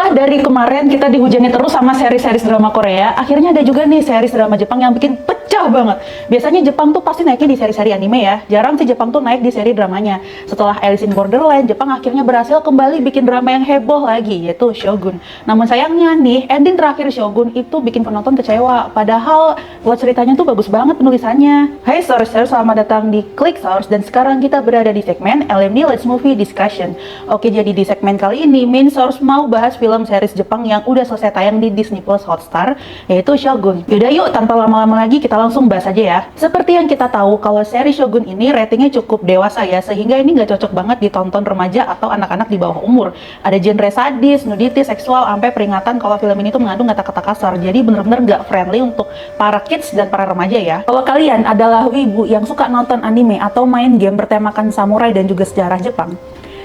Setelah dari kemarin kita dihujani terus sama seri-seri drama Korea, akhirnya ada juga nih seri drama Jepang yang bikin pecah banget. Biasanya Jepang tuh pasti naiknya di seri-seri anime ya, jarang sih Jepang tuh naik di seri dramanya. Setelah Alice in Borderland, Jepang akhirnya berhasil kembali bikin drama yang heboh lagi, yaitu Shogun. Namun sayangnya nih, ending terakhir Shogun itu bikin penonton kecewa, padahal plot ceritanya tuh bagus banget penulisannya. Hai Source, selamat datang di Click Source, dan sekarang kita berada di segmen LMD Let's Movie Discussion. Oke, jadi di segmen kali ini, Main Source mau bahas film series Jepang yang udah selesai tayang di Disney Plus Hotstar, yaitu Shogun. Yaudah yuk, tanpa lama-lama lagi kita langsung bahas aja ya. Seperti yang kita tahu, kalau seri Shogun ini ratingnya cukup dewasa ya, sehingga ini nggak cocok banget ditonton remaja atau anak-anak di bawah umur. Ada genre sadis, nudity, seksual, sampai peringatan kalau film ini tuh mengandung kata-kata kasar. Jadi bener-bener nggak friendly untuk para kids dan para remaja ya. Kalau kalian adalah wibu yang suka nonton anime atau main game bertemakan samurai dan juga sejarah Jepang,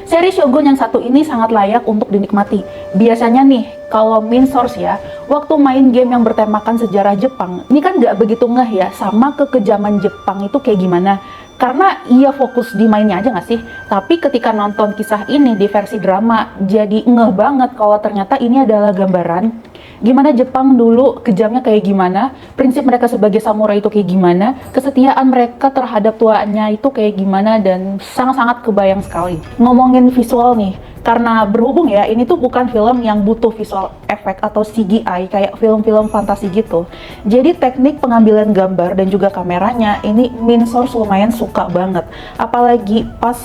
seri Shogun yang satu ini sangat layak untuk dinikmati. Biasanya nih, kalau Main Source ya, waktu main game yang bertemakan sejarah Jepang, ini kan nggak begitu ngeh ya sama kekejaman Jepang itu kayak gimana. Karena ia fokus di mainnya aja nggak sih? Tapi ketika nonton kisah ini di versi drama, jadi ngeh banget kalau ternyata ini adalah gambaran gimana Jepang dulu kejamnya kayak gimana, prinsip mereka sebagai samurai itu kayak gimana, kesetiaan mereka terhadap tuanya itu kayak gimana, dan sangat-sangat kebayang sekali. Ngomongin visual nih, karena berhubung ya, ini tuh bukan film yang butuh visual efek atau CGI kayak film-film fantasi gitu. Jadi teknik pengambilan gambar dan juga kameranya, ini Main Source lumayan suka banget. Apalagi pas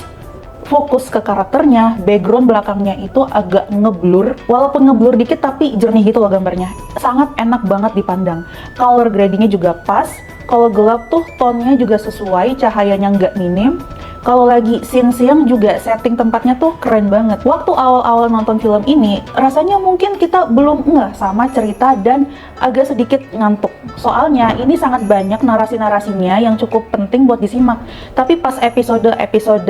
fokus ke karakternya, background belakangnya itu agak ngeblur, walaupun ngeblur dikit tapi jernih gitu loh gambarnya. Sangat enak banget dipandang. Color gradingnya juga pas, kalau gelap tuh tonnya juga sesuai, cahayanya nggak minim. Kalau lagi scene siang juga setting tempatnya tuh keren banget. Waktu awal-awal nonton film ini, rasanya mungkin kita belum ngeh sama cerita dan agak sedikit ngantuk. Soalnya ini sangat banyak narasi-narasinya yang cukup penting buat disimak. Tapi pas episode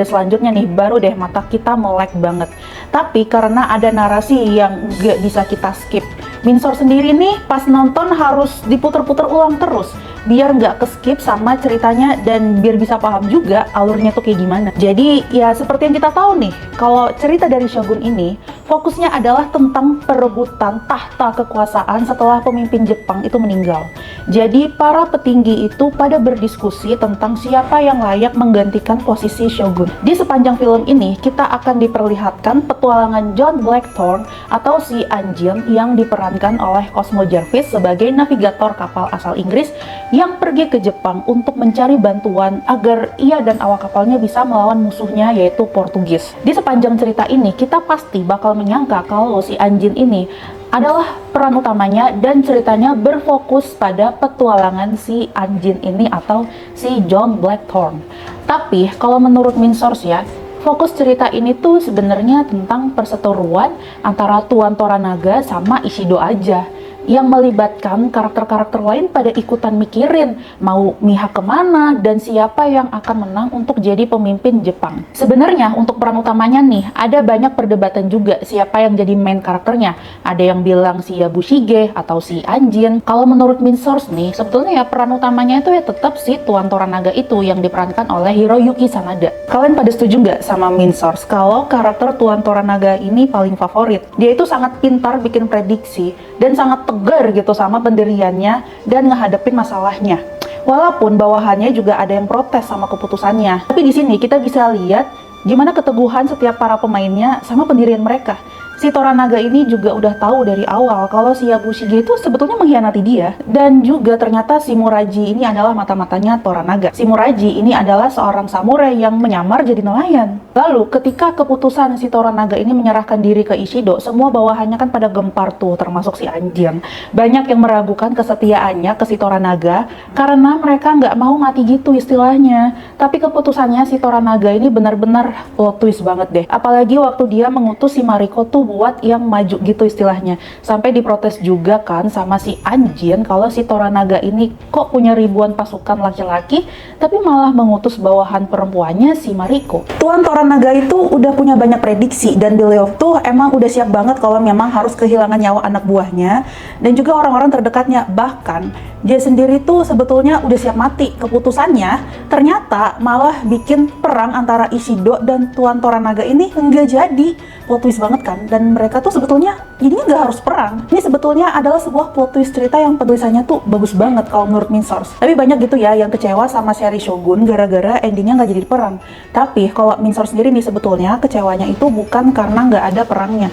selanjutnya nih, baru deh mata kita melek banget. Tapi karena ada narasi yang gak bisa kita skip, Main Source sendiri nih pas nonton harus diputer-puter ulang terus biar nggak ke-skip sama ceritanya dan biar bisa paham juga alurnya tuh kayak gimana. Jadi ya seperti yang kita tahu nih, kalau cerita dari Shogun ini fokusnya adalah tentang perebutan tahta kekuasaan setelah pemimpin Jepang itu meninggal. Jadi para petinggi itu pada berdiskusi tentang siapa yang layak menggantikan posisi Shogun. Di sepanjang film ini kita akan diperlihatkan petualangan John Blackthorne atau si Anjin yang diperankan oleh Cosmo Jarvis sebagai navigator kapal asal Inggris yang pergi ke Jepang untuk mencari bantuan agar ia dan awak kapalnya bisa melawan musuhnya yaitu Portugis. Di sepanjang cerita ini kita pasti bakal menyangka kalau si Anjin ini adalah peran utamanya dan ceritanya berfokus pada petualangan si Anjin ini atau si John Blackthorne. Tapi kalau menurut Main Source ya, fokus cerita ini tuh sebenarnya tentang perseteruan antara Tuan Toranaga sama Ishido aja, yang melibatkan karakter-karakter lain pada ikutan mikirin mau mihak kemana dan siapa yang akan menang untuk jadi pemimpin Jepang. Sebenarnya untuk peran utamanya nih ada banyak perdebatan juga siapa yang jadi main karakternya. Ada yang bilang si Yabushige atau si Anjin. Kalau menurut Main Source nih, sebetulnya ya peran utamanya itu ya tetap si Tuan Toranaga itu yang diperankan oleh Hiroyuki Sanada. Kalian pada setuju nggak sama Main Source kalau karakter Tuan Toranaga ini paling favorit? Dia itu sangat pintar bikin prediksi dan sangat tegar gitu sama pendiriannya dan ngehadapin masalahnya. Walaupun bawahannya juga ada yang protes sama keputusannya. Tapi di sini kita bisa lihat gimana keteguhan setiap para pemainnya sama pendirian mereka. Si Toranaga ini juga udah tahu dari awal kalau si Yabushige itu sebetulnya mengkhianati dia. Dan juga ternyata si Muraji ini adalah mata-matanya Toranaga. Si Muraji ini adalah seorang samurai yang menyamar jadi nelayan. Lalu ketika keputusan si Toranaga ini menyerahkan diri ke Ishido, semua bawahannya kan pada gempar tuh, termasuk si Anjin. Banyak yang meragukan kesetiaannya ke si Toranaga karena mereka nggak mau mati gitu istilahnya. Tapi keputusannya si Toranaga ini benar-benar plot twist banget deh. Apalagi waktu dia mengutus si Mariko tuh buat yang maju gitu istilahnya. Sampai diprotes juga kan sama si Anjin kalau si Toranaga ini kok punya ribuan pasukan laki-laki tapi malah mengutus bawahan perempuannya si Mariko. Tuan Toranaga itu udah punya banyak prediksi dan beliau tuh emang udah siap banget kalau memang harus kehilangan nyawa anak buahnya dan juga orang-orang terdekatnya. Bahkan dia sendiri tuh sebetulnya udah siap mati. Keputusannya ternyata malah bikin perang antara Ishido dan Tuan Toranaga ini nggak jadi. Plot twist banget kan? Dan dan mereka tuh sebetulnya jadinya nggak harus perang. Ini sebetulnya adalah sebuah plot twist cerita yang penulisannya tuh bagus banget kalau menurut Min Source. Tapi banyak gitu ya yang kecewa sama seri Shogun gara-gara endingnya nggak jadi perang. Tapi kalau Min Source sendiri nih sebetulnya kecewanya itu bukan karena nggak ada perangnya,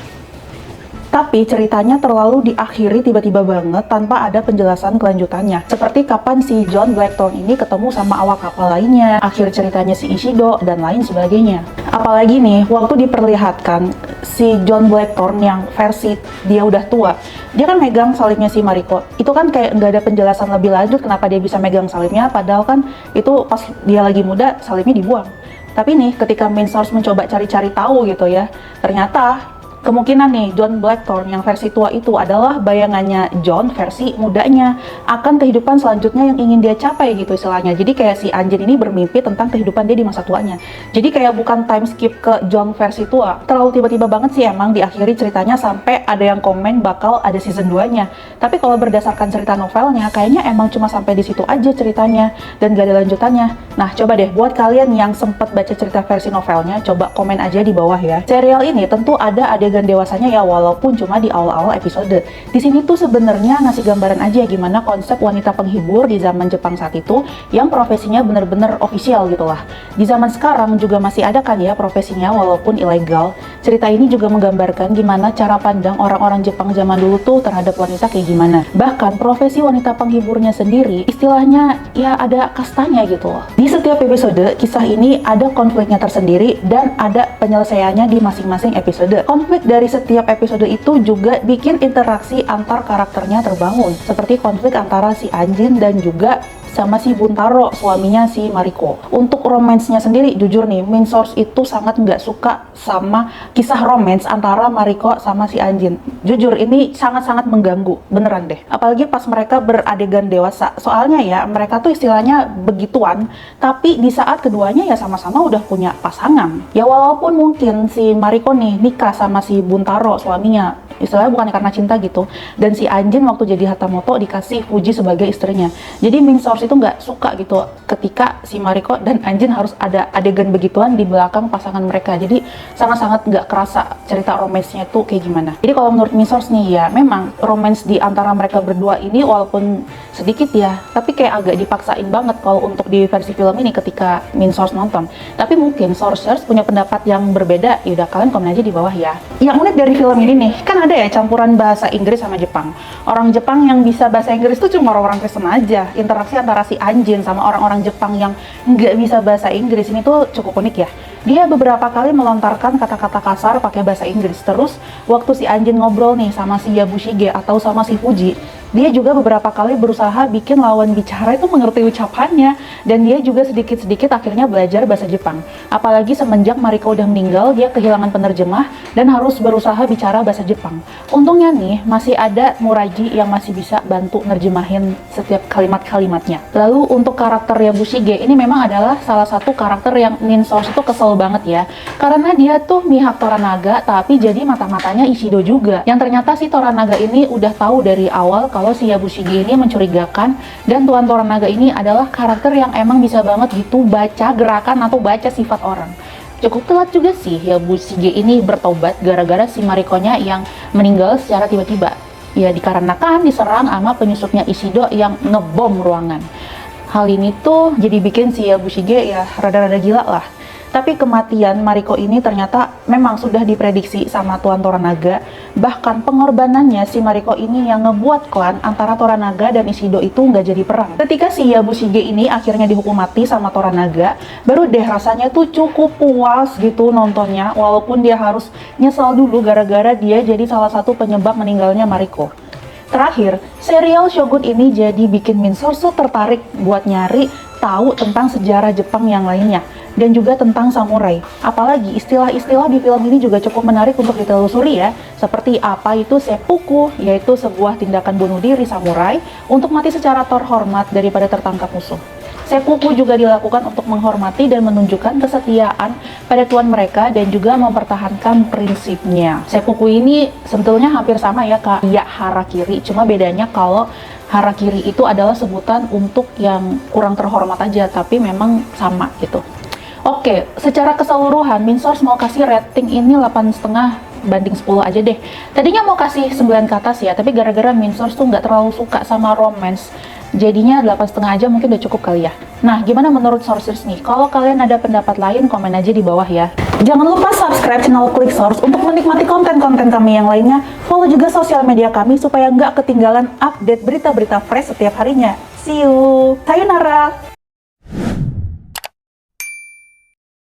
tapi ceritanya terlalu diakhiri tiba-tiba banget tanpa ada penjelasan kelanjutannya. Seperti kapan si John Blackthorn ini ketemu sama awak kapal lainnya, akhir ceritanya si Ishido, dan lain sebagainya. Apalagi nih, waktu diperlihatkan si John Blackthorn yang versi dia udah tua, dia kan megang salibnya si Mariko. Itu kan kayak nggak ada penjelasan lebih lanjut kenapa dia bisa megang salibnya, padahal kan itu pas dia lagi muda salibnya dibuang. Tapi nih, ketika Min Source mencoba cari-cari tahu gitu ya, ternyata kemungkinan nih John Blackthorn yang versi tua itu adalah bayangannya John versi mudanya akan kehidupan selanjutnya yang ingin dia capai gitu istilahnya. Jadi kayak si Anjin ini bermimpi tentang kehidupan dia di masa tuanya. Jadi kayak bukan time skip ke John versi tua. Terlalu tiba-tiba banget sih emang diakhiri ceritanya sampai ada yang komen bakal ada season 2-nya. Tapi kalau berdasarkan cerita novelnya kayaknya emang cuma sampai di situ aja ceritanya dan gak ada lanjutannya. Nah, coba deh buat kalian yang sempat baca cerita versi novelnya, coba komen aja di bawah ya. Serial ini tentu ada adegan dewasanya ya, walaupun cuma di awal-awal episode. Di sini tuh sebenarnya ngasih gambaran aja gimana konsep wanita penghibur di zaman Jepang saat itu yang profesinya bener-bener official gitu lah. Di zaman sekarang juga masih ada kan ya profesinya walaupun ilegal. Cerita ini juga menggambarkan gimana cara pandang orang-orang Jepang zaman dulu tuh terhadap wanita kayak gimana. Bahkan profesi wanita penghiburnya sendiri istilahnya ya ada kastanya gitu loh. Di setiap episode kisah ini ada konfliknya tersendiri dan ada penyelesaiannya di masing-masing episode. Konflik dari setiap episode itu juga bikin interaksi antar karakternya terbangun, seperti konflik antara si Anjin dan juga sama si Buntaro, suaminya si Mariko. Untuk romansnya sendiri, jujur nih, Min Source itu sangat nggak suka sama kisah romans antara Mariko sama si Anjin. Jujur, ini sangat-sangat mengganggu, beneran deh. Apalagi pas mereka beradegan dewasa. Soalnya ya, mereka tuh istilahnya begituan, tapi di saat keduanya ya sama-sama udah punya pasangan. Ya walaupun mungkin si Mariko nih nikah sama si Buntaro, suaminya, istilahnya bukan karena cinta gitu, dan si Anjin waktu jadi Hatamoto dikasih Fuji sebagai istrinya. Jadi Min Source itu nggak suka gitu ketika si Mariko dan Anjin harus ada adegan begituan di belakang pasangan mereka. Jadi sangat-sangat nggak kerasa cerita romansnya tuh kayak gimana. Jadi kalau menurut Min Source nih ya, memang romans di antara mereka berdua ini walaupun sedikit ya, tapi kayak agak dipaksain banget kalau untuk di versi film ini ketika Min Source nonton. Tapi mungkin sourcers punya pendapat yang berbeda, yaudah kalian komen aja di bawah ya. Yang unik dari film ini nih, kan ada ya campuran bahasa Inggris sama Jepang. Orang Jepang yang bisa bahasa Inggris tuh cuma orang Kristen aja. Interaksi antara si Anjin sama orang-orang Jepang yang nggak bisa bahasa Inggris ini tuh cukup unik ya. Dia beberapa kali melontarkan kata-kata kasar pakai bahasa Inggris. Terus waktu si Anjin ngobrol nih sama si Yabushige atau sama si Fuji, dia juga beberapa kali berusaha bikin lawan bicara itu mengerti ucapannya, dan dia juga sedikit-sedikit akhirnya belajar bahasa Jepang. Apalagi semenjak Mariko udah meninggal, dia kehilangan penerjemah dan harus berusaha bicara bahasa Jepang. Untungnya nih masih ada Muraji yang masih bisa bantu nerjemahin setiap kalimat-kalimatnya. Lalu untuk karakter Yabushige ini memang adalah salah satu karakter yang Min Source itu kesel banget ya, karena dia tuh mihak Toranaga tapi jadi mata-matanya Ishido juga, yang ternyata si Toranaga ini udah tahu dari awal kalau si Yabushige ini mencurigakan, dan Tuan Toranaga ini adalah karakter yang emang bisa banget gitu baca gerakan atau baca sifat orang. Cukup telat juga sih Yabushige ini bertobat gara-gara si Marikonya yang meninggal secara tiba-tiba. Ya dikarenakan diserang sama penyusupnya Ishido yang ngebom ruangan. Hal ini tuh jadi bikin si Yabushige ya rada-rada gila lah. Tapi kematian Mariko ini ternyata memang sudah diprediksi sama Tuan Toranaga. Bahkan pengorbanannya si Mariko ini yang ngebuat klan antara Toranaga dan Ishido itu nggak jadi perang. Ketika si Yabushige ini akhirnya dihukum mati sama Toranaga, baru deh rasanya tuh cukup puas gitu nontonnya, walaupun dia harus nyesal dulu gara-gara dia jadi salah satu penyebab meninggalnya Mariko. Terakhir, serial Shogun ini jadi bikin Min Source tertarik buat nyari tahu tentang sejarah Jepang yang lainnya, dan juga tentang samurai. Apalagi istilah-istilah di film ini juga cukup menarik untuk ditelusuri ya, seperti apa itu seppuku, yaitu sebuah tindakan bunuh diri samurai untuk mati secara terhormat daripada tertangkap musuh. Seppuku juga dilakukan untuk menghormati dan menunjukkan kesetiaan pada tuan mereka dan juga mempertahankan prinsipnya. Seppuku ini sebetulnya hampir sama ya kayak harakiri, cuma bedanya kalau harakiri itu adalah sebutan untuk yang kurang terhormat aja, tapi memang sama gitu. Oke, secara keseluruhan Min Source mau kasih rating ini 8,5 banding 10 aja deh. Tadinya mau kasih 9 ke atas ya, tapi gara-gara main source tuh nggak terlalu suka sama romance, jadinya 8,5 aja mungkin udah cukup kali ya. Nah, gimana menurut sources nih? Kalau kalian ada pendapat lain, komen aja di bawah ya. Jangan lupa subscribe channel Klik Source untuk menikmati konten-konten kami yang lainnya. Follow juga sosial media kami supaya nggak ketinggalan update berita-berita fresh setiap harinya. See you! Sayonara!